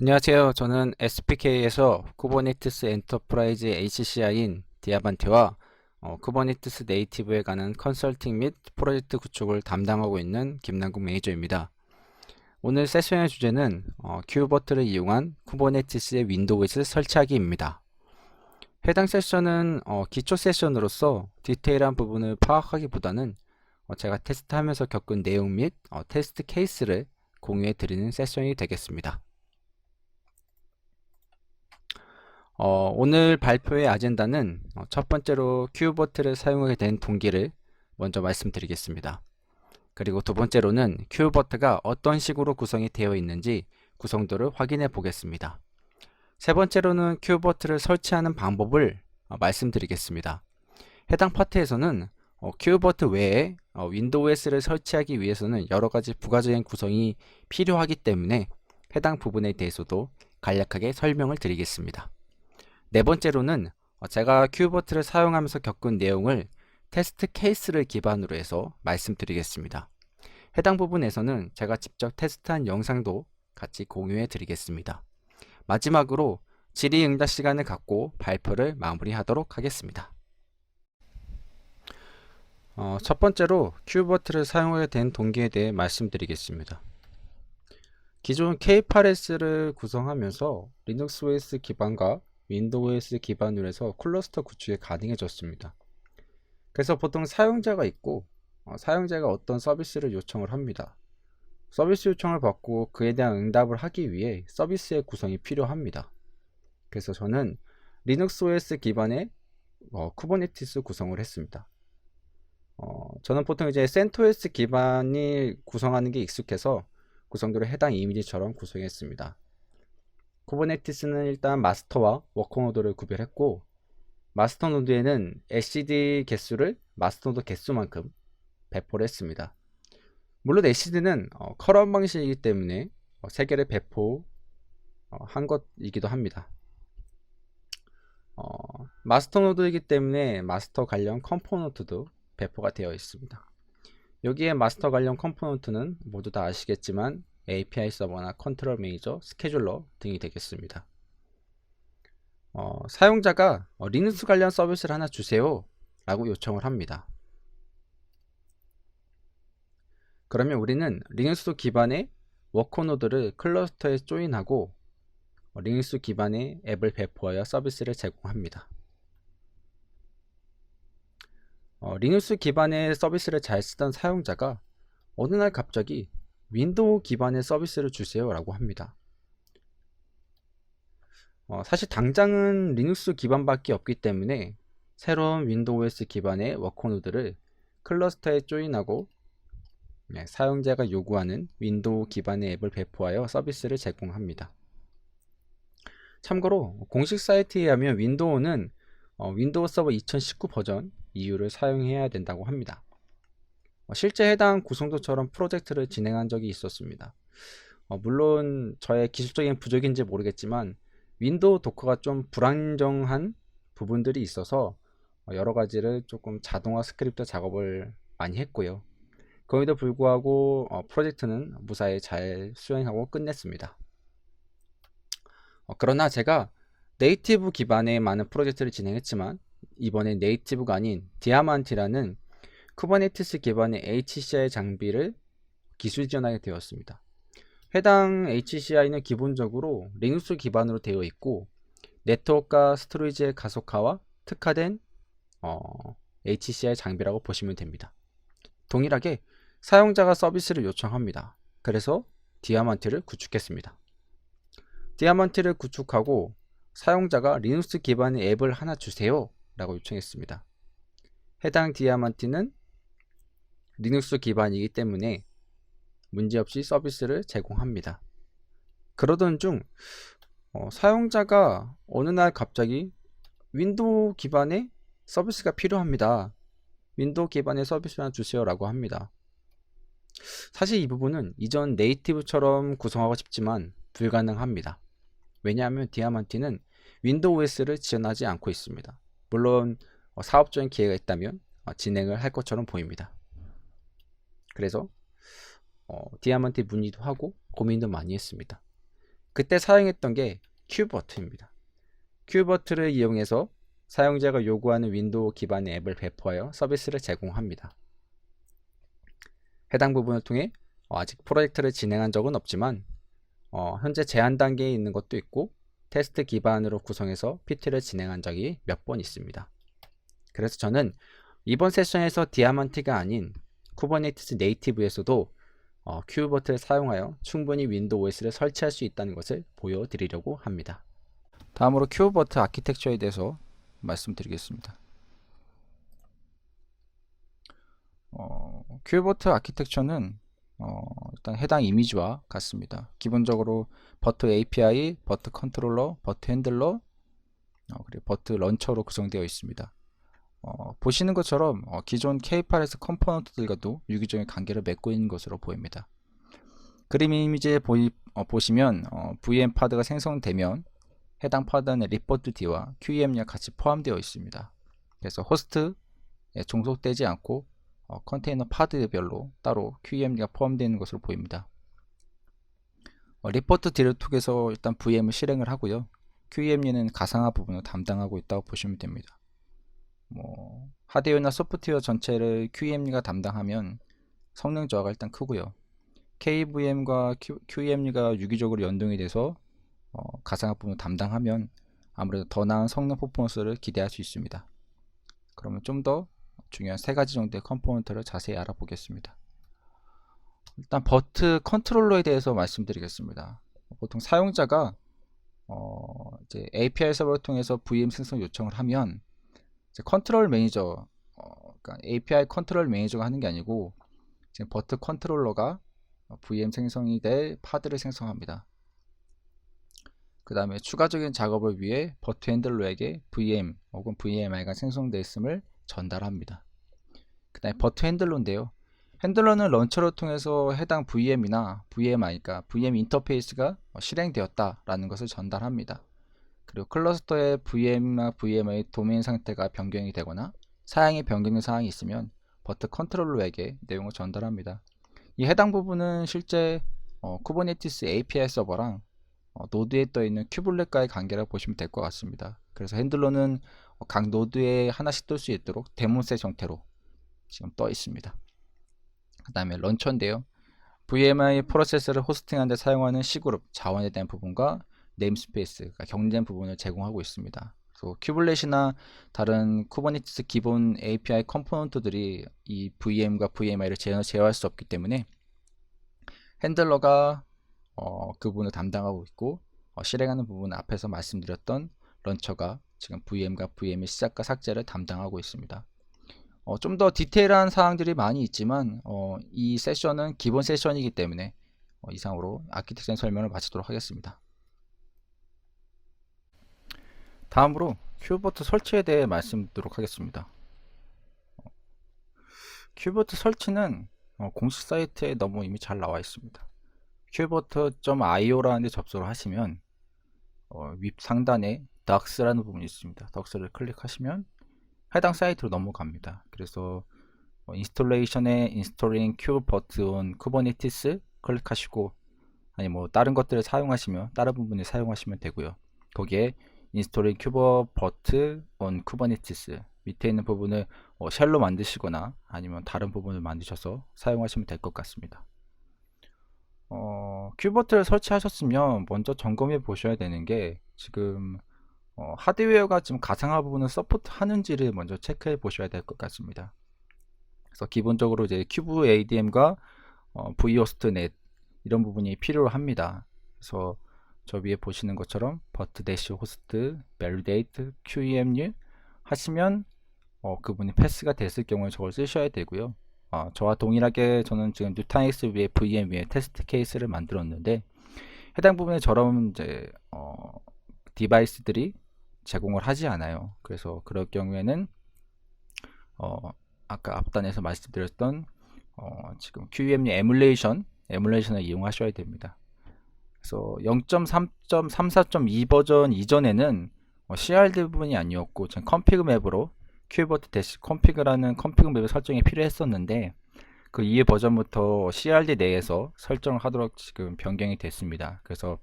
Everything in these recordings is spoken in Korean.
안녕하세요. 저는 SPK에서 쿠버네티스 엔터프라이즈 HCI인 디아반테와 쿠버네티스 네이티브에 관한 컨설팅 및 프로젝트 구축을 담당하고 있는 김남국 매니저입니다. 오늘 세션의 주제는 큐버트를 이용한 쿠버네티스의 윈도우에서 설치하기입니다. 해당 세션은 기초 세션으로서 디테일한 부분을 파악하기보다는 제가 테스트하면서 겪은 내용 및 테스트 케이스를 공유해 드리는 세션이 되겠습니다. 오늘 발표의 아젠다는 첫 번째로 큐버트를 사용하게 된 동기를 먼저 말씀드리겠습니다. 그리고 두 번째로는 큐버트가 어떤 식으로 구성이 되어 있는지 구성도를 확인해 보겠습니다. 세 번째로는 큐버트를 설치하는 방법을 말씀드리겠습니다. 해당 파트에서는 큐버트 외에 윈도우 OS를 설치하기 위해서는 여러 가지 부가적인 구성이 필요하기 때문에 해당 부분에 대해서도 간략하게 설명을 드리겠습니다. 네 번째로는 제가 큐버트를 사용하면서 겪은 내용을 테스트 케이스를 기반으로 해서 말씀드리겠습니다. 해당 부분에서는 제가 직접 테스트한 영상도 같이 공유해 드리겠습니다. 마지막으로 질의응답 시간을 갖고 발표를 마무리하도록 하겠습니다. 첫 번째로 큐버트를 사용하게 된 동기에 대해 말씀드리겠습니다. 기존 K8s를 구성하면서 리눅스 OS 기반과 윈도우 OS 기반으로 해서 클러스터 구축이 가능해졌습니다. 그래서 보통 사용자가 있고 사용자가 어떤 서비스를 요청을 합니다. 서비스 요청을 받고 그에 대한 응답을 하기 위해 서비스의 구성이 필요합니다. 그래서 저는 리눅스 OS 기반의 쿠버네티스 구성을 했습니다. 저는 보통 이제 CentOS 기반이 구성하는 게 익숙해서 구성도를 해당 이미지처럼 구성했습니다. 쿠버네티스는 일단 마스터와 워커 노드를 구별했고, 마스터 노드에는 etcd 개수를 마스터 노드 개수만큼 배포를 했습니다. 물론 etcd는 커런 방식이기 때문에 3개를 배포한 것이기도 합니다. 마스터 노드이기 때문에 마스터 관련 컴포넌트도 배포가 되어 있습니다. 여기에 마스터 관련 컴포넌트는 모두 다 아시겠지만 API 서버나 컨트롤 매니저, 스케줄러 등이 되겠습니다. 사용자가 리눅스 관련 서비스를 하나 주세요 라고 요청을 합니다. 그러면 우리는 리눅스 기반의 워커 노드를 클러스터에 조인하고 리눅스 기반의 앱을 배포하여 서비스를 제공합니다. 리눅스 기반의 서비스를 잘 쓰던 사용자가 어느 날 갑자기 윈도우 기반의 서비스를 주세요 라고 합니다. 사실 당장은 리눅스 기반밖에 없기 때문에 새로운 윈도우 OS 기반의 워커노드를 클러스터에 조인하고 사용자가 요구하는 윈도우 기반의 앱을 배포하여 서비스를 제공합니다. 참고로 공식 사이트에 의하면 윈도우는 윈도우 서버 2019 버전 이후를 사용해야 된다고 합니다. 실제 해당 구성도처럼 프로젝트를 진행한 적이 있었습니다. 물론 저의 기술적인 부족인지 모르겠지만 윈도우 도커가 좀 불안정한 부분들이 있어서 여러 가지를 조금 자동화 스크립트 작업을 많이 했고요. 거기도 불구하고 프로젝트는 무사히 잘 수행하고 끝냈습니다. 그러나 제가 네이티브 기반의 많은 프로젝트를 진행했지만 이번에 네이티브가 아닌 디아만티라는 쿠버네티스 기반의 HCI 장비를 기술 지원하게 되었습니다. 해당 HCI는 기본적으로 리눅스 기반으로 되어 있고 네트워크와 스토리지의 가속화와 특화된 HCI 장비라고 보시면 됩니다. 동일하게 사용자가 서비스를 요청합니다. 그래서 디아만티를 구축했습니다. 디아만티를 구축하고 사용자가 리눅스 기반의 앱을 하나 주세요 라고 요청했습니다. 해당 디아만티는 리눅스 기반이기 때문에 문제없이 서비스를 제공합니다. 그러던 중 사용자가 어느 날 갑자기 윈도우 기반의 서비스가 필요합니다. 윈도우 기반의 서비스 하나 주세요 라고 합니다. 사실 이 부분은 이전 네이티브처럼 구성하고 싶지만 불가능합니다. 왜냐하면 디아만티는 윈도우 OS를 지원하지 않고 있습니다. 물론 사업적인 기회가 있다면 진행을 할 것처럼 보입니다. 그래서 디아만티 문의도 하고 고민도 많이 했습니다. 그때 사용했던 게 큐버트입니다. 큐버트를 이용해서 사용자가 요구하는 윈도우 기반의 앱을 배포하여 서비스를 제공합니다. 해당 부분을 통해 아직 프로젝트를 진행한 적은 없지만 현재 제한 단계에 있는 것도 있고 테스트 기반으로 구성해서 PT를 진행한 적이 몇 번 있습니다. 그래서 저는 이번 세션에서 디아만티가 아닌 쿠버네티스 네이티브에서도 큐버트를 사용하여 충분히 윈도우 OS를 설치할 수 있다는 것을 보여드리려고 합니다. 다음으로 큐버트 아키텍처에 대해서 말씀드리겠습니다. 큐버트 아키텍처는 일단 해당 이미지와 같습니다. 기본적으로 버트 API, 버트 컨트롤러, 버트 핸들러, 그리고 버트 런처로 구성되어 있습니다. 보시는 것처럼 기존 K8S 컴포넌트들과도 유기적인 관계를 맺고 있는 것으로 보입니다. 그림 이미지에 보시면 VM 파드가 생성되면 해당 파드는 리포트 D와 QEMU가 같이 포함되어 있습니다. 그래서 호스트에 종속되지 않고 컨테이너 파드별로 따로 QEMU가 포함되어 있는 것으로 보입니다. 리포트 D를 통해서 일단 VM을 실행을 하고요. QEMU는 가상화 부분을 담당하고 있다고 보시면 됩니다. 하드웨어나 소프트웨어 전체를 QEMU가 담당하면 성능 저하가 일단 크고요. KVM과 QEMU가 유기적으로 연동이 돼서 가상화 부분을 담당하면 아무래도 더 나은 성능 퍼포먼스를 기대할 수 있습니다. 그러면 좀 더 중요한 세 가지 정도의 컴포넌트를 자세히 알아보겠습니다. 일단 버트 컨트롤러에 대해서 말씀드리겠습니다. 보통 사용자가 이제 API 서버를 통해서 VM 생성 요청을 하면 이제 컨트롤 매니저, 그러니까 API 컨트롤 매니저가 하는 게 아니고 지금 버트 컨트롤러가 VM 생성이 될 파드를 생성합니다. 그 다음에 추가적인 작업을 위해 버트 핸들러에게 VM 혹은 VMI가 생성됐음을 전달합니다. 그 다음에 버트 핸들러인데요. 핸들러는 런처를 통해서 해당 VM이나 VMI, 그러니까 VM 인터페이스가 실행되었다라는 것을 전달합니다. 그리고 클러스터의 VM이나 VM의 도메인 상태가 변경이 되거나 사양이 변경된 사항이 있으면 버트 컨트롤러에게 내용을 전달합니다. 이 해당 부분은 실제 쿠버네티스 API 서버랑 노드에 떠있는 큐블렛과의 관계라고 보시면 될 것 같습니다. 그래서 핸들러는 각 노드에 하나씩 뜰 수 있도록 데몬셋 형태로 지금 떠 있습니다. 그 다음에 런처인데요. VMI 프로세스를 호스팅하는 데 사용하는 C그룹 자원에 대한 부분과 네임스페이스, 그러니까 경쟁 부분을 제공하고 있습니다. 그래서 큐블렛이나 다른 쿠버네티스 기본 API 컴포넌트들이 이 VM과 VMI를 제어할 수 없기 때문에 핸들러가 그 부분을 담당하고 있고 실행하는 부분은 앞에서 말씀드렸던 런처가 지금 VM과 VM의 시작과 삭제를 담당하고 있습니다. 좀 더 디테일한 사항들이 많이 있지만 이 세션은 기본 세션이기 때문에 이상으로 아키텍처 설명을 마치도록 하겠습니다. 다음으로 큐버트 설치에 대해 말씀드리도록 하겠습니다. 큐버트 설치는 공식 사이트에 너무 이미 잘 나와 있습니다. 큐버트.io라는 데 접속을 하시면 윗 상단에 Docs라는 부분이 있습니다. Docs를 클릭하시면 해당 사이트로 넘어갑니다. 그래서 인스톨레이션에 Installing 큐버트 on Kubernetes 클릭하시고 아니 다른 것들을 사용하시면 다른 부분을 사용하시면 되고요. 거기에 Installing 큐버트 on Kubernetes 밑에 있는 부분을 쉘로 만드시거나 아니면 다른 부분을 만드셔서 사용하시면 될 것 같습니다. 큐버트를 설치하셨으면 먼저 점검해 보셔야 되는 게 지금 하드웨어가 지금 가상화 부분을 서포트 하는지를 먼저 체크해 보셔야 될 것 같습니다. 그래서 기본적으로 이제 큐브 ADM과 vHostNet 이런 부분이 필요합니다. 그래서 저 위에 보시는 것처럼 버트 대시 호스트 validate QEMU 하시면 그분이 패스가 됐을 경우에 저걸 쓰셔야 되고요. 저와 동일하게 저는 지금 뉴타닉스 위에 VM 위에 테스트 케이스를 만들었는데 해당 부분에 저런 이제 디바이스들이 제공을 하지 않아요. 그래서 그럴 경우에는 아까 앞단에서 말씀드렸던 지금 QEMU 에뮬레이션을 이용하셔야 됩니다. 그래서 0.3.34.2 버전 이전에는 CRD 부분이 아니었고 전 컴피그 맵으로 큐버트 대시 컴피그라는 컴피그 맵의 설정이 필요했었는데 그 이후 버전부터 CRD 내에서 설정을 하도록 지금 변경이 됐습니다. 그래서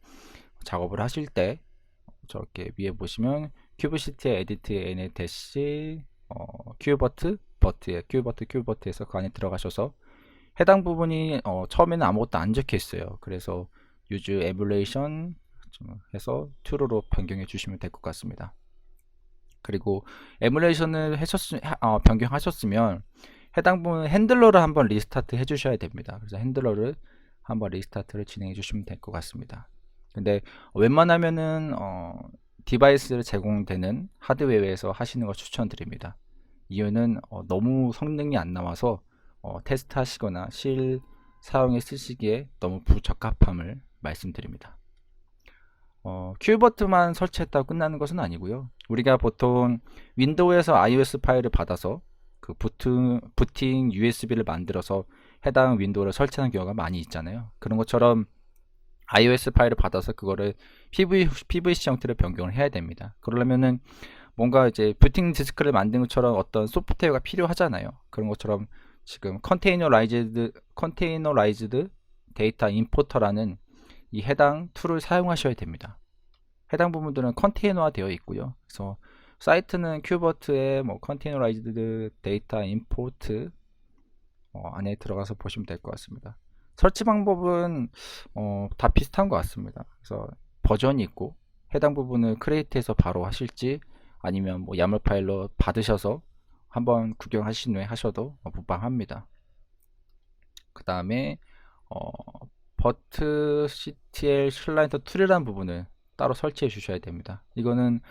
작업을 하실 때 저렇게 위에 보시면 큐브시티의 에디트의 n의 대시 큐버트에서 그 안에 들어가셔서 해당 부분이 처음에는 아무것도 안 적혀 있어요. 그래서 use emulation 해서 true로 변경해 주시면 될 것 같습니다. 그리고 에뮬레이션을 변경하셨으면 해당 부분 핸들러를 한번 리스타트 해 주셔야 됩니다. 그래서 핸들러를 한번 리스타트를 진행해 주시면 될 것 같습니다. 근데 웬만하면은 디바이스를 제공되는 하드웨어에서 하시는 걸 추천드립니다. 이유는 너무 성능이 안 나와서 테스트 하시거나 실 사용에 쓰시기에 너무 부적합함을 말씀드립니다. 큐버트만 설치했다고 끝나는 것은 아니고요. 우리가 보통 윈도우에서 iOS 파일을 받아서 그 부팅 USB를 만들어서 해당 윈도우를 설치하는 경우가 많이 있잖아요. 그런 것처럼 iOS 파일을 받아서 그거를 PVC 형태로 변경을 해야 됩니다. 그러려면은 뭔가 이제 부팅 디스크를 만든 것처럼 어떤 소프트웨어가 필요하잖아요. 그런 것처럼 지금 컨테이너라이즈드 데이터 임포터라는 이 해당 툴을 사용하셔야 됩니다. 해당 부분들은 컨테이너화 되어 있고요. 그래서 사이트는 큐버트의 컨테이너라이즈드 데이터 임포트 안에 들어가서 보시면 될 것 같습니다. 설치 방법은 다 비슷한 것 같습니다. 그래서 버전이 있고 해당 부분을 크리에이트해서 바로 하실지 아니면 야물 파일로 받으셔서 한번 구경하신 후에 하셔도 무방합니다. 그 다음에 버트 CTL 슬라이더 툴이라는 부분을 따로 설치해 주셔야 됩니다. 이거는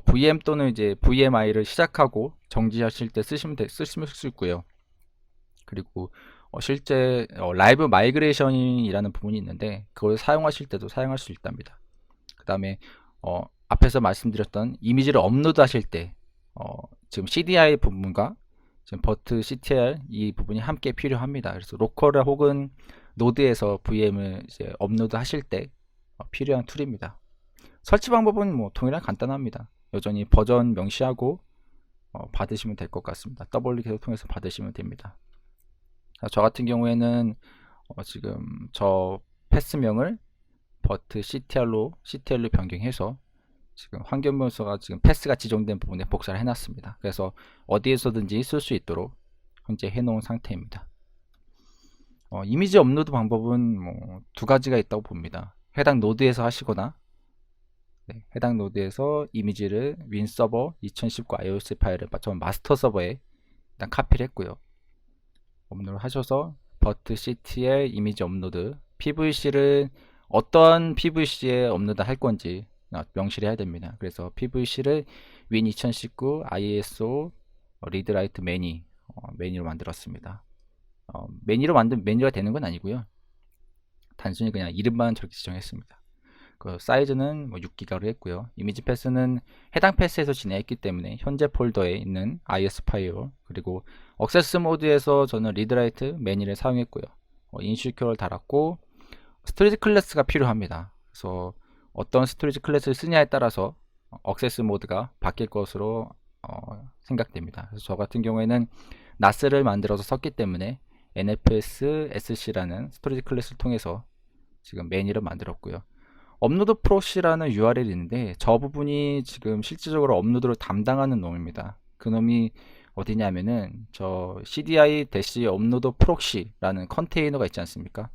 VM 또는 이제 VMI를 시작하고 정지하실 때 쓰시면 수 있고요. 그리고 실제 라이브 마이그레이션이라는 부분이 있는데 그걸 사용하실 때도 사용할 수 있답니다. 그 다음에 앞에서 말씀드렸던 이미지를 업로드 하실 때 지금 CDI 부분과 지금 버트 CTL 이 부분이 함께 필요합니다. 그래서 로컬 혹은 노드에서 VM을 이제 업로드 하실 때 필요한 툴입니다. 설치 방법은 동일하게 간단합니다. 여전히 버전 명시하고 받으시면 될 것 같습니다. 더블 클릭을 통해서 받으시면 됩니다. 저 같은 경우에는 지금 저 패스명을 버트 CTL로 변경해서 지금 환경 변수가 지금 패스가 지정된 부분에 복사를 해놨습니다. 그래서 어디에서든지 쓸 수 있도록 현재 해놓은 상태입니다. 이미지 업로드 방법은 두 가지가 있다고 봅니다. 해당 노드에서 하시거나 해당 노드에서 이미지를 윈서버 2019 iOS 파일을 저는 마스터 서버에 일단 카피를 했고요. 업로드 하셔서 버트 CTL 이미지 업로드 PVC를 어떤 PVC에 업로드 할 건지 명시를 해야 됩니다. 그래서 PVC를 윈 2019 ISO 리드라이트 매니로 만들었습니다. 매니로 만든 매니가 되는 건 아니고요. 단순히 그냥 이름만 저렇게 지정했습니다. 그 사이즈는 6기가로 했고요. 이미지 패스는 해당 패스에서 진행했기 때문에 현재 폴더에 있는 IS 파일, 그리고 억세스 모드에서 저는 리드라이트 매니를 사용했고요. 인시큐어를 달았고 스토리지 클래스가 필요합니다. 그래서 어떤 스토리지 클래스를 쓰냐에 따라서 억세스 모드가 바뀔 것으로 생각됩니다. 그래서 저 같은 경우에는 NAS를 만들어서 썼기 때문에 NFS SC라는 스토리지 클래스를 통해서 지금 매니를 만들었고요. 업로드 프록시라는 URL이 있는데 저 부분이 지금 실질적으로 업로드를 담당하는 놈입니다. 그 놈이 어디냐면은 저 CDI-업로드 프록시라는 컨테이너가 있지 않습니까?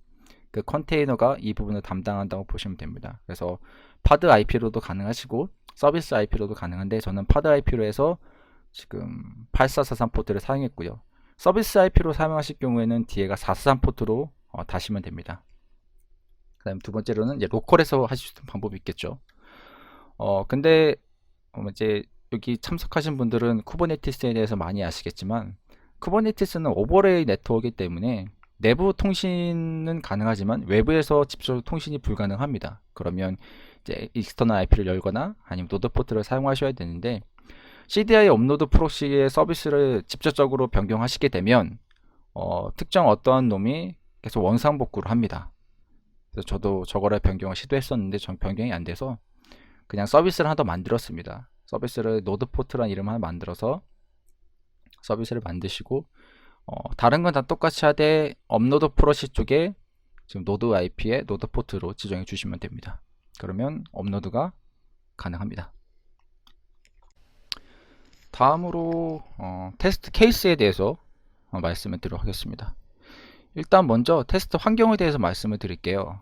그 컨테이너가 이 부분을 담당한다고 보시면 됩니다. 그래서 파드 IP로도 가능하시고 서비스 IP로도 가능한데 저는 파드 IP로 해서 지금 8443 포트를 사용했고요. 서비스 IP로 사용하실 경우에는 뒤에가 443 포트로 다시면 됩니다. 그 다음 두 번째로는 이제 로컬에서 하실 수 있는 방법이 있겠죠. 근데 이제 여기 참석하신 분들은 쿠버네티스에 대해서 많이 아시겠지만 쿠버네티스는 오버레이 네트워크이기 때문에 내부 통신은 가능하지만 외부에서 직접 통신이 불가능합니다. 그러면 이제 익스터널 IP를 열거나 아니면 노드 포트를 사용하셔야 되는데 CDI 업로드 프록시의 서비스를 직접적으로 변경하시게 되면 특정 어떠한 놈이 계속 원상복구를 합니다. 그래서 저도 저거를 변경을 시도했었는데 전 변경이 안 돼서 그냥 서비스를 하나 더 만들었습니다. 서비스를 노드 포트라는 이름 하나 만들어서 서비스를 만드시고 다른 건 다 똑같이 하되 업로드 프로시 쪽에 지금 노드 IP에 노드 포트로 지정해 주시면 됩니다. 그러면 업로드가 가능합니다. 다음으로 테스트 케이스에 대해서 말씀을 드리도록 하겠습니다. 일단 먼저 테스트 환경에 대해서 말씀을 드릴게요.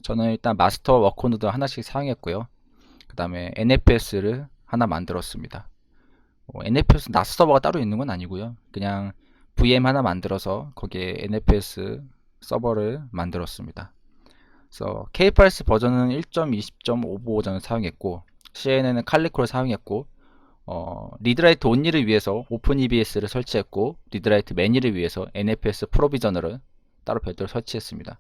저는 일단 마스터 워커노드 하나씩 사용했고요. 그 다음에 NFS를 하나 만들었습니다. NFS 나스 서버가 따로 있는 건 아니고요. 그냥 VM 하나 만들어서 거기에 NFS 서버를 만들었습니다. 그래서 K8s 버전은 1.20.5 버전을 사용했고, CNN은 칼리코를 사용했고, 리드라이트 온리를 위해서 오픈EBS를 설치했고, 리드라이트 매니를 위해서 NFS 프로비저너를 따로 별도로 설치했습니다.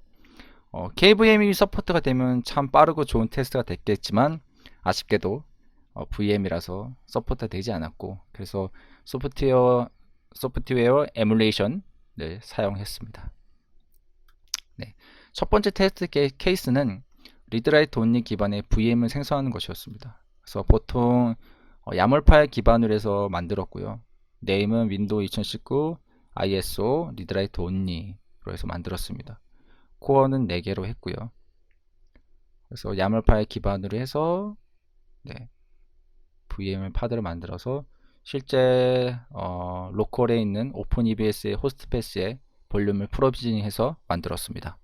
KVM이 서포트가 되면 참 빠르고 좋은 테스트가 됐겠지만 아쉽게도 VM이라서 서포트가 되지 않았고, 그래서 소프트웨어 에뮬레이션을 사용했습니다. 네. 첫 번째 테스트 케이스는 리드라이트 온리 기반의 VM을 생성하는 것이었습니다. 그래서 보통 야물 파일 기반으로 해서 만들었고요. 네임은 윈도우 2019 ISO 리드라이트 온리로 해서 만들었습니다. 코어는 4개로 했고요. 그래서 야물 파일 기반으로 해서 VM을 파드를 만들어서 실제 로컬에 있는 오픈EBS의 호스트 패스에 볼륨을 프로비저닝해서 만들었습니다.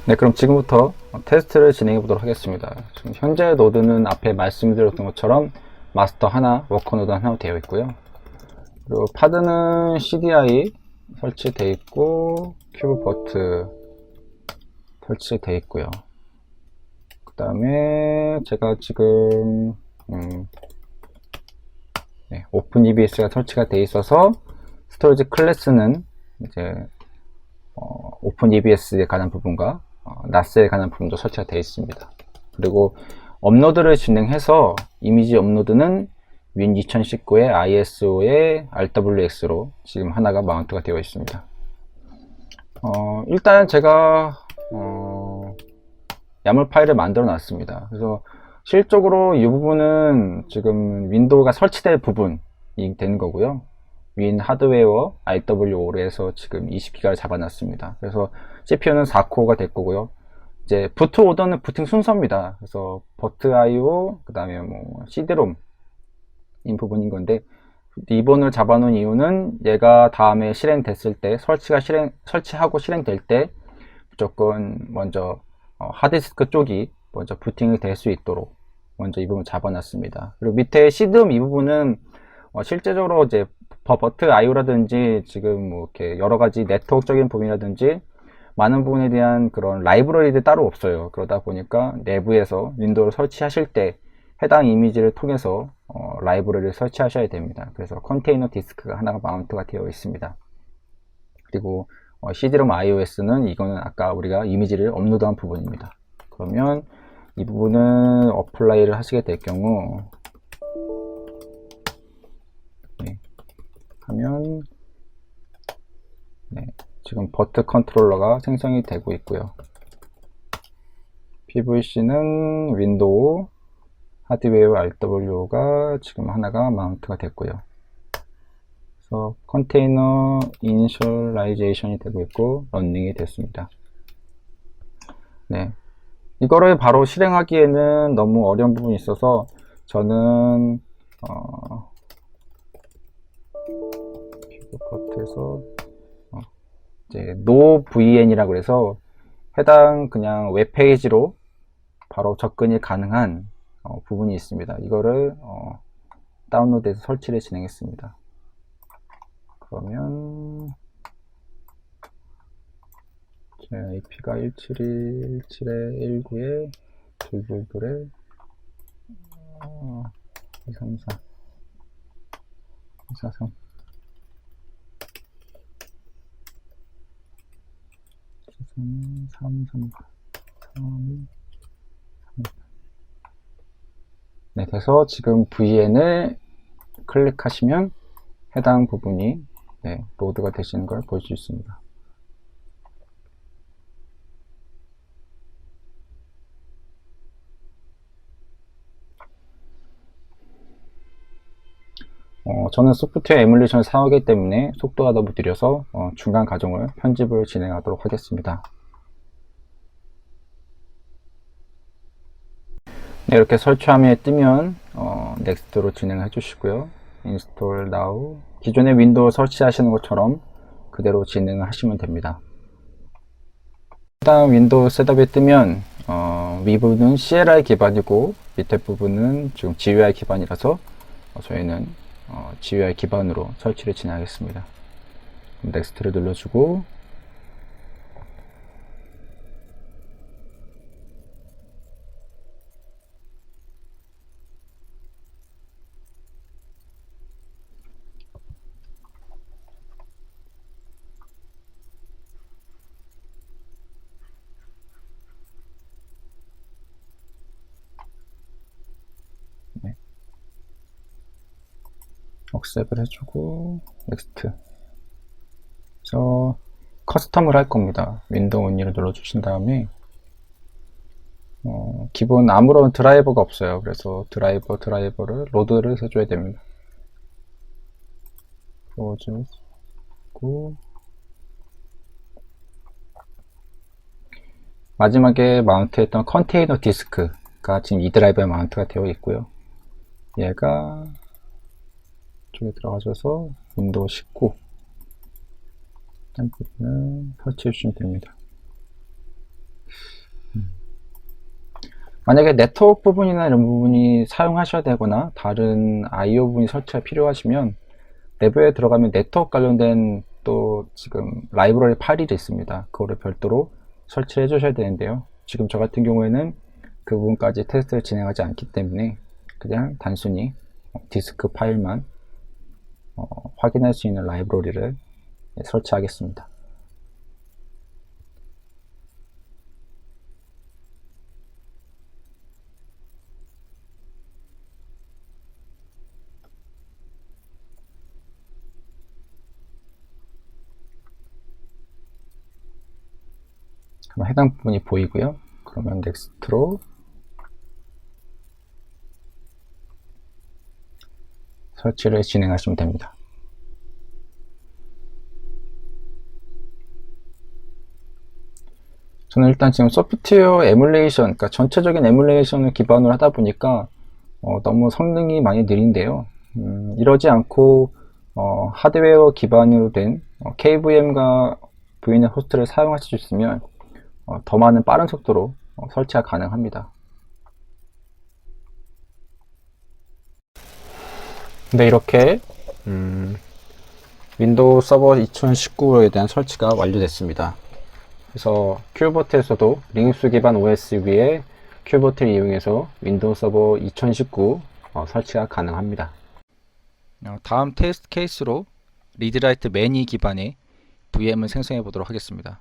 네, 그럼 지금부터 테스트를 진행해 보도록 하겠습니다. 지금 현재 노드는 앞에 말씀드렸던 것처럼 마스터 하나, 워커 노드 하나로 되어 있고요. 그리고 파드는 CDI 설치되어 있고, 큐브 버트 설치되어 있고요. 그 다음에 제가 지금 오픈 EBS가 설치가 되어 있어서 스토리지 클래스는 이제 오픈 EBS에 관한 부분과 NAS에 관한 부분도 설치가 되어 있습니다. 그리고 업로드를 진행해서 이미지 업로드는 윈 2019의 ISO의 RWX로 지금 하나가 마운트가 되어 있습니다. 일단 제가 야물 파일을 만들어 놨습니다. 그래서 실적으로 이 부분은 지금 윈도우가 설치될 부분이 되는 거고요. 윈 하드웨어 IW5로 해서 지금 20기가를 잡아놨습니다. 그래서 CPU는 4코어가 될 거고요. 이제 부트 오더는 부팅 순서입니다. 그래서 버트 IO, 그 다음에 뭐 CD롬 인 부분인 건데, 리본을 잡아놓은 이유는 얘가 다음에 실행됐을 때, 설치하고 실행될 때 무조건 먼저 하드디스크 쪽이 먼저 부팅이 될 수 있도록 먼저 이 부분 잡아놨습니다. 그리고 밑에 CD롬 이 부분은 실제적으로 이제 버트 IO라든지 지금 뭐 이렇게 여러 가지 네트워크적인 부분이라든지 많은 부분에 대한 그런 라이브러리들이 따로 없어요. 그러다 보니까 내부에서 윈도우를 설치하실 때 해당 이미지를 통해서 라이브러리를 설치하셔야 됩니다. 그래서 컨테이너 디스크가 하나가 마운트가 되어 있습니다. 그리고 CD롬 iOS는 이거는 아까 우리가 이미지를 업로드한 부분입니다. 그러면 이 부분은 어플라이를 하시게 될 경우 하면 지금 버트 컨트롤러가 생성이 되고 있고요. PVC는 윈도우 하드웨어 RW가 지금 하나가 마운트가 됐고요. 그래서 컨테이너 이니셜라이제이션이 되고 있고 런닝이 됐습니다. 네, 이거를 바로 실행하기에는 너무 어려운 부분이 있어서 저는 버트에서 이제 NoVN이라고 해서 해당 그냥 웹페이지로 바로 접근이 가능한 부분이 있습니다. 이거를 다운로드해서 설치를 진행했습니다. 그러면 제 IP가 172.1.19에 222에 234 243 333 네, 돼서 지금 VN을 클릭하시면 해당 부분이 로드가 되시는 걸 볼 수 있습니다. 저는 소프트웨어 에뮬레이션을 사용하기 때문에 속도가 너무 느려서 중간 과정을 편집을 진행하도록 하겠습니다. 네, 이렇게 설치 화면에 뜨면 넥스트로 진행해 주시고요. 인스톨 now. 기존의 윈도우 설치하시는 것처럼 그대로 진행을 하시면 됩니다. 일단 윈도우 셋업에 뜨면 위부분은 CLI 기반이고 밑에 부분은 지금 GUI 기반이라서 저희는 GUI 기반으로 설치를 진행하겠습니다. 넥스트를 눌러주고 네. 억셉을 해주고 넥스트. 그래서 커스텀을 할 겁니다. 윈도우 only를 눌러주신 다음에 기본 아무런 드라이버가 없어요. 그래서 드라이버를 로드를 해줘야 됩니다. 클로즈고 마지막에 마운트했던 컨테이너 디스크가 지금 이 드라이버에 마운트가 되어 있고요. 얘가 이쪽에 들어가셔서 윈도우 19 부분을 설치해 주시면 됩니다. 만약에 네트워크 부분이나 이런 부분이 사용하셔야 되거나 다른 IO 부분이 설치가 필요하시면 내부에 들어가면 네트워크 관련된 또 지금 라이브러리 파일이 있습니다. 그거를 별도로 설치해 주셔야 되는데요. 지금 저 같은 경우에는 그 부분까지 테스트를 진행하지 않기 때문에 그냥 단순히 디스크 파일만 확인할 수 있는 라이브러리를 설치하겠습니다. 그럼 해당 부분이 보이고요. 그러면 넥스트로 설치를 진행하시면 됩니다. 저는 일단 지금 소프트웨어 에뮬레이션, 그러니까 전체적인 에뮬레이션을 기반으로 하다 보니까 너무 성능이 많이 느린데요. 이러지 않고 하드웨어 기반으로 된 KVM과 VNet 호스트를 사용하실 수 있으면 더 많은 빠른 속도로 설치가 가능합니다. 근데 이렇게 윈도우 서버 2019에 대한 설치가 완료됐습니다. 그래서 큐버트에서도 리눅스 기반 OS 위에 큐버트를 이용해서 윈도우 서버 2019 설치가 가능합니다. 다음 테스트 케이스로 리드라이트 매니 기반의 VM을 생성해 보도록 하겠습니다.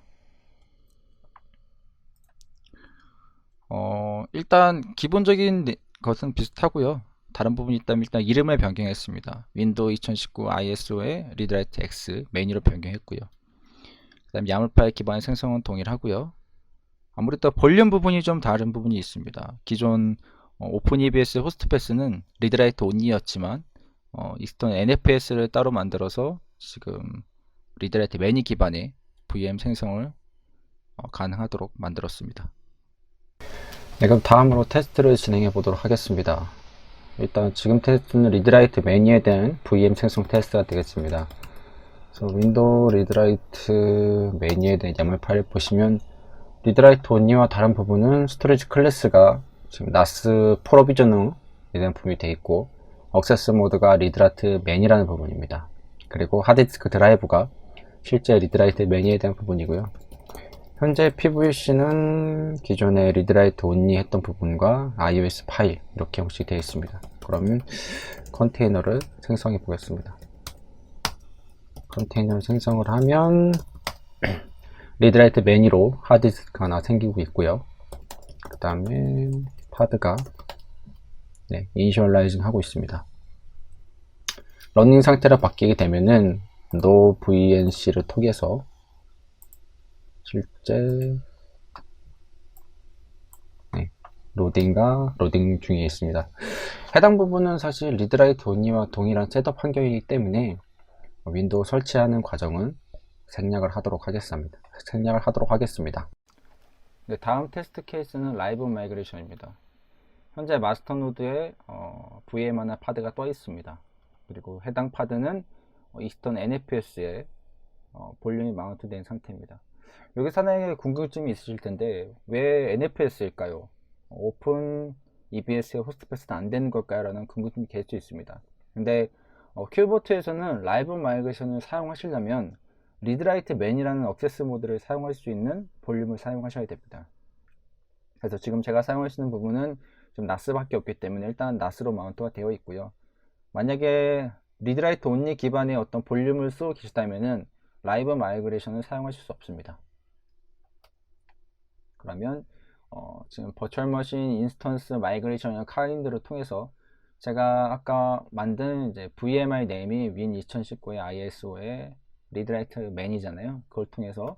일단 기본적인 것은 비슷하고요. 다른 부분이 있다면 일단 이름을 변경했습니다. 윈도우 2019 ISO의 리드라이트 X 메뉴로 변경했고요. 그 다음 야물 파일 기반의 생성은 동일하고요. 아무래도 볼륨 부분이 좀 다른 부분이 있습니다. 기존 오픈EBS 호스트패스는 리드라이트 온리였지만 익스턴 NFS를 따로 만들어서 지금 리드라이트 매니 기반의 VM 생성을 가능하도록 만들었습니다. 네, 그럼 다음으로 테스트를 진행해 보도록 하겠습니다. 일단 지금 테스트는 리드라이트 매니에 대한 VM 생성 테스트가 되겠습니다. 그래서 윈도우 리드라이트 매니에 대한 YAML 파일 보시면 리드라이트 온리와 다른 부분은 스토리지 클래스가 지금 NAS 프로비저닝에 대한 부분이 되어 있고 억세스 모드가 리드라이트 매니라는 부분입니다. 그리고 하드디스크 드라이브가 실제 리드라이트 매니에 대한 부분이고요. 현재 PVC는 기존의 리드라이트 온리 했던 부분과 iOS 파일 이렇게 형식이 되어 있습니다. 그러면 컨테이너를 생성해 보겠습니다. 컨테이너를 생성을 하면 리드라이트 매니로 하드디스크가 하나 생기고 있고요. 그 다음에 파드가 이니셜라이징 하고 있습니다. 러닝 상태로 바뀌게 되면은 no VNC를 통해서 실제 로딩 중에 있습니다. 해당 부분은 사실 리드라이트 온리와 동일한 셋업 환경이기 때문에 윈도우 설치하는 과정은 생략을 하도록 하겠습니다. 네, 다음 테스트 케이스는 라이브 마이그레이션입니다. 현재 마스터 노드에 VM이나 파드가 떠 있습니다. 그리고 해당 파드는 이스턴 NFS에 볼륨이 마운트 된 상태입니다. 여기 상당히 궁금증이 있으실 텐데 왜 NFS일까요? 오픈 EBS에 호스트 패스는 안 되는 걸까요? 라는 궁금증이 계실 수 있습니다. 근데 큐버트에서는 라이브 마이그레이션을 사용하시려면 리드라이트 맨이라는 억세스 모드를 사용할 수 있는 볼륨을 사용하셔야 됩니다. 그래서 지금 제가 사용할 수 있는 부분은 좀 나스밖에 없기 때문에 일단 나스로 마운트가 되어 있고요. 만약에 리드라이트 온리 기반의 어떤 볼륨을 쓰고 계시다면은 라이브 마이그레이션을 사용하실 수 없습니다. 그러면 지금 버추얼 머신 인스턴스 마이그레이션 카인드를 통해서 제가 아까 만든 이제 VMI 네임이 윈 2019의 ISO의 리드라이트 맨이잖아요. 그걸 통해서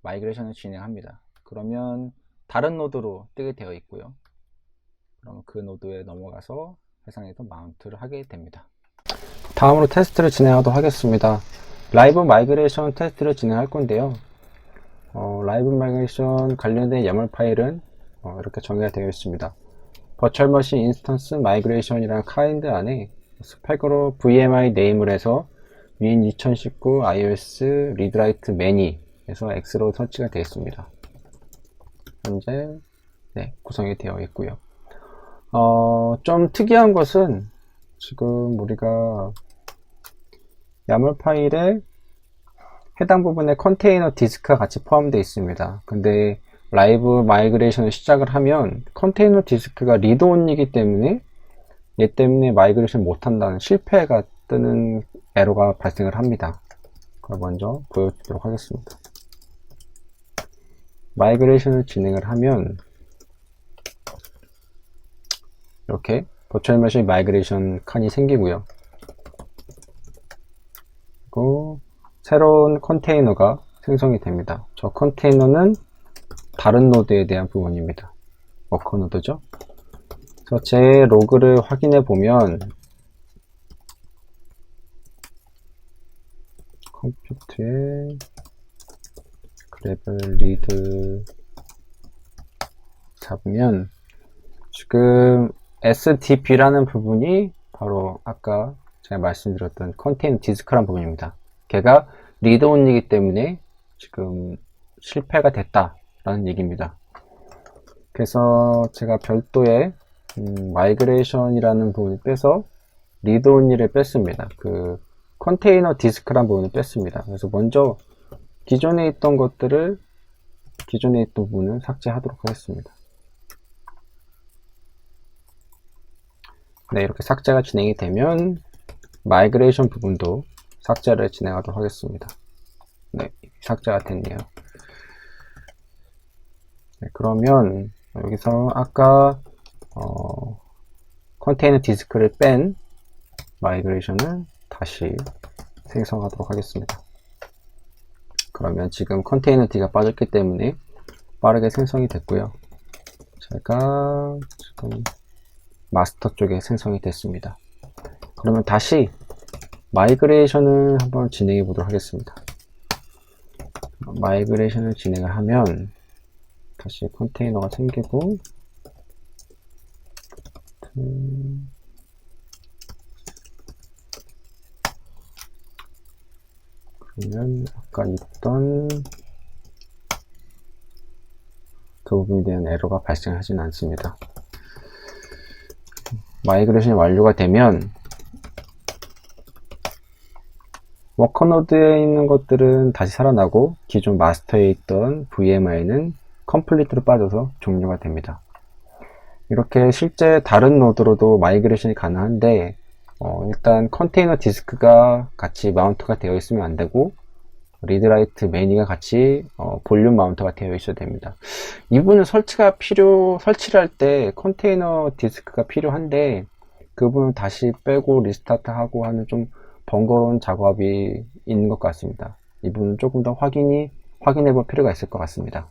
마이그레이션을 진행합니다. 그러면 다른 노드로 뜨게 되어 있고요. 그럼 그 노드에 넘어가서 해상에서 마운트를 하게 됩니다. 다음으로 테스트를 진행하도록 하겠습니다. 라이브 마이그레이션 테스트를 진행할 건데요. 라이브 마이그레이션 관련된 YAML 파일은 이렇게 정의가 되어 있습니다. 버추얼 머신 인스턴스 마이그레이션이라는 카인드 안에 스펙으로 VMI 네임을 해서 윈 2019 iOS 리드라이트 매니 에서 X로 설치가 되어 있습니다. 현재 구성이 되어 있고요. 좀 특이한 것은 지금 우리가 YAML 파일에 해당 부분에 컨테이너 디스크가 같이 포함되어 있습니다. 근데 라이브 마이그레이션을 시작을 하면 컨테이너 디스크가 리드 온이기 때문에 얘 때문에 마이그레이션 못한다는 실패가 뜨는 에러가 발생을 합니다. 그걸 먼저 보여드리도록 하겠습니다. 마이그레이션을 진행을 하면 이렇게 버추얼 머신 마이그레이션 칸이 생기고요. 그리고 새로운 컨테이너가 생성이 됩니다. 저 컨테이너는 다른 노드에 대한 부분입니다. 워커 노드죠. 그래서 제 로그를 확인해 보면 컴퓨터에 그래블 리드 잡으면 지금 SDB라는 부분이 바로 아까 제가 말씀드렸던 컨테이너 디스크라는 부분입니다. 걔가 리드 온이기 때문에 지금 실패가 됐다라는 얘기입니다. 그래서 제가 별도의 마이그레이션이라는 부분을 빼서 리드 온이를 뺐습니다. 그 컨테이너 디스크라는 부분을 뺐습니다. 그래서 먼저 기존에 있던 부분을 삭제하도록 하겠습니다. 네, 이렇게 삭제가 진행이 되면 마이그레이션 부분도 삭제를 진행하도록 하겠습니다. 네, 삭제가 됐네요. 네, 그러면 여기서 아까 컨테이너 디스크를 뺀 마이그레이션을 다시 생성하도록 하겠습니다. 그러면 지금 컨테이너 D가 빠졌기 때문에 빠르게 생성이 됐고요. 제가 지금 마스터 쪽에 생성이 됐습니다. 그러면 다시 마이그레이션을 한번 진행해 보도록 하겠습니다. 마이그레이션을 진행을 하면 다시 컨테이너가 생기고 그러면 아까 있던 그 부분에 대한 에러가 발생하지는 않습니다. 마이그레이션이 완료가 되면 워커 노드에 있는 것들은 다시 살아나고 기존 마스터에 있던 VMI는 컴플리트로 빠져서 종료가 됩니다. 이렇게 실제 다른 노드로도 마이그레이션이 가능한데 일단 컨테이너 디스크가 같이 마운트가 되어 있으면 안 되고 리드라이트 매니가 같이 볼륨 마운트가 되어 있어야 됩니다. 이 부분은 설치를 할 때 컨테이너 디스크가 필요한데 그 부분을 다시 빼고 리스타트 하고 하는 좀 번거로운 작업이 있는 것 같습니다. 이 부분은 조금 더 확인해 볼 필요가 있을 것 같습니다.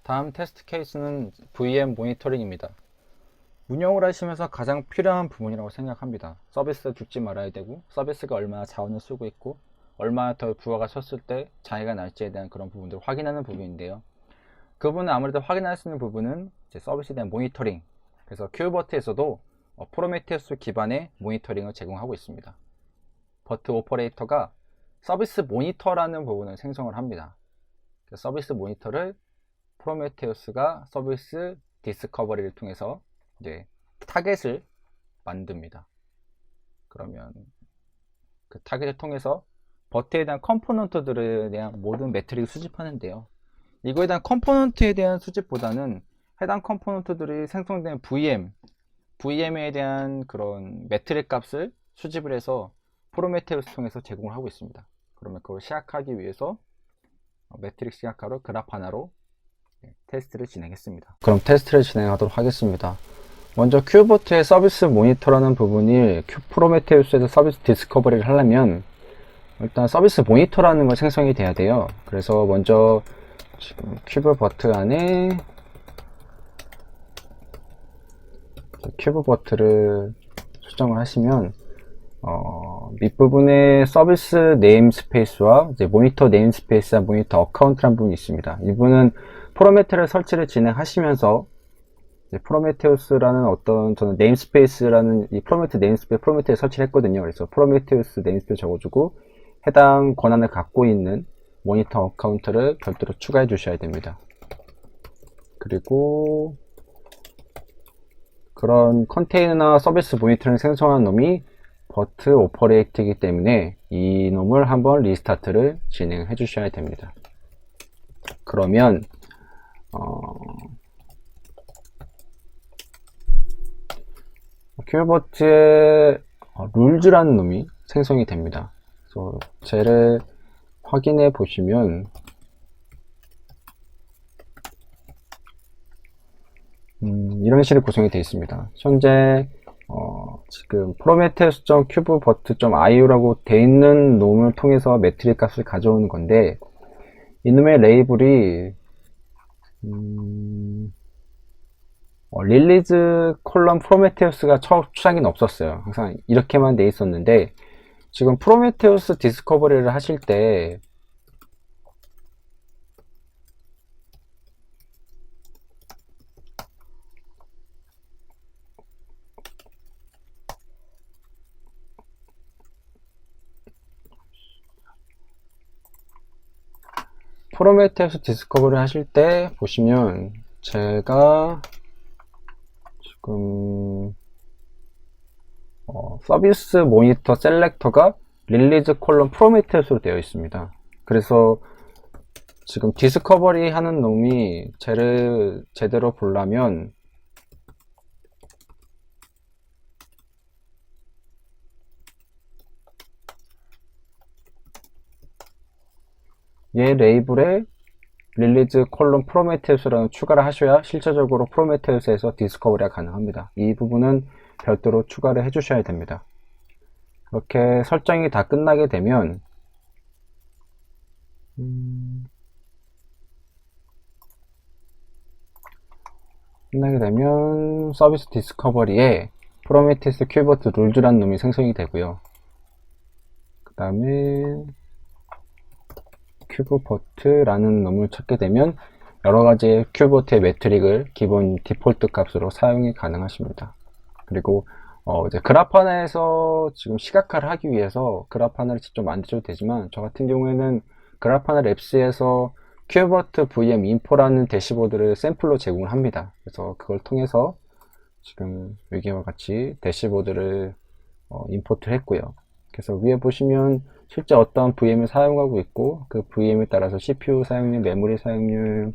다음 테스트 케이스는 VM 모니터링입니다. 운영을 하시면서 가장 필요한 부분이라고 생각합니다. 서비스가 죽지 말아야 되고 서비스가 얼마나 자원을 쓰고 있고 얼마나 더 부하가 섰을 때 장애가 날지에 대한 그런 부분들을 확인하는 부분인데요. 그 부분은 아무래도 확인할 수 있는 부분은 서비스에 대한 모니터링, 그래서 큐버트에서도 프로메테우스 기반의 모니터링을 제공하고 있습니다. 버트 오퍼레이터가 서비스 모니터라는 부분을 생성을 합니다. 서비스 모니터를 프로메테우스가 서비스 디스커버리를 통해서 이제 타겟을 만듭니다. 그러면 그 타겟을 통해서 버트에 대한 컴포넌트들에 대한 모든 매트릭을 수집하는데요. 이거에 대한 컴포넌트에 대한 수집보다는 해당 컴포넌트들이 생성된 VM에 대한 그런 매트릭 값을 수집을 해서 프로메테우스 통해서 제공을 하고 있습니다. 그러면 그걸 시작하기 위해서 매트릭 시각화로 그래프 하나로 테스트를 진행했습니다. 그럼 테스트를 진행하도록 하겠습니다. 먼저 큐버트의 서비스 모니터라는 부분이 프로메테우스에서 서비스 디스커버리를 하려면 일단 서비스 모니터라는 걸 생성이 돼야 돼요. 그래서 먼저 지금 큐버트 안에 큐버트를 수정을 하시면 밑부분에 서비스 네임스페이스와 이제 모니터 네임스페이스와 모니터 어카운트라는 부분이 있습니다. 이 부분은 프로메테를 설치를 진행하시면서 프로메테우스라는 저는 네임스페이스라는 이 프로메테를 설치를 했거든요. 그래서 프로메테우스 네임스페이스 적어주고 해당 권한을 갖고 있는 모니터 어카운트를 별도로 추가해 주셔야 됩니다. 그리고 그런 컨테이너나 서비스 모니터링 생성한 놈이 버트 오퍼레이트이기 때문에 이 놈을 한번 리스타트를 진행해 주셔야 됩니다. 그러면 큐버트의 룰즈라는 놈이 생성이 됩니다. 그래서 쟤를 확인해 보시면 이런 식으로 구성이 되어 있습니다. 현재 지금 prometheus.cubeBot.io라고 되어 있는 놈을 통해서 매트릭 값을 가져오는 건데 이놈의 레이블이 릴리즈 콜럼 프로메테우스가 추상에는 없었어요. 항상 이렇게만 돼 있었는데 지금 프로메테우스 디스커버리를 하실 때 프로메테우스 디스커버리 하실 때 보시면 제가 지금 서비스 모니터 셀렉터가 릴리즈 콜럼 프로메테우스로 되어 있습니다. 그래서 지금 디스커버리 하는 놈이 쟤를 제대로 보려면 얘 레이블에 릴리즈 콜럼 프로메테우스라는 추가를 하셔야 실제적으로 프로메테우스에서 디스커버리가 가능합니다. 이 부분은 별도로 추가를 해 주셔야 됩니다. 이렇게 설정이 다 끝나게 되면 서비스 디스커버리에 프로메테우스 큐버트 룰즈라는 놈이 생성이 되고요. 그 다음에 큐브버트라는 놈을 찾게 되면 여러가지 큐버트의 매트릭을 기본 디폴트 값으로 사용이 가능하십니다. 그리고 이제 그래프하나에서 지금 시각화를 하기 위해서 그래프하나를 직접 만드셔도 되지만 저 같은 경우에는 그래프하나 랩스에서 큐버트 VM 인포라는 대시보드를 샘플로 제공을 합니다. 그래서 그걸 통해서 지금 여기와 같이 대시보드를 임포트를 했고요. 그래서 위에 보시면 실제 어떤 VM을 사용하고 있고 그 VM에 따라서 CPU 사용률, 메모리 사용률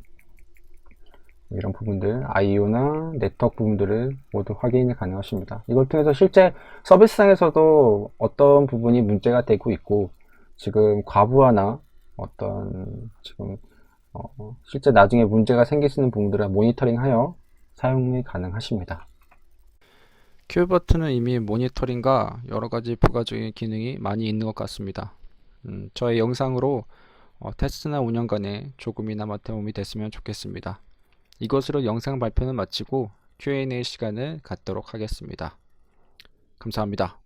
이런 부분들, IO나 네트워크 부분들을 모두 확인이 가능하십니다. 이걸 통해서 실제 서비스상에서도 어떤 부분이 문제가 되고 있고 지금 과부하나 지금 실제 나중에 문제가 생길 수 있는 부분들을 모니터링하여 사용이 가능하십니다. 큐버트는 이미 모니터링과 여러가지 부가적인 기능이 많이 있는 것 같습니다. 저의 영상으로 테스트나 운영간에 조금이나마 도움이 됐으면 좋겠습니다. 이것으로 영상 발표는 마치고 Q&A 시간을 갖도록 하겠습니다. 감사합니다.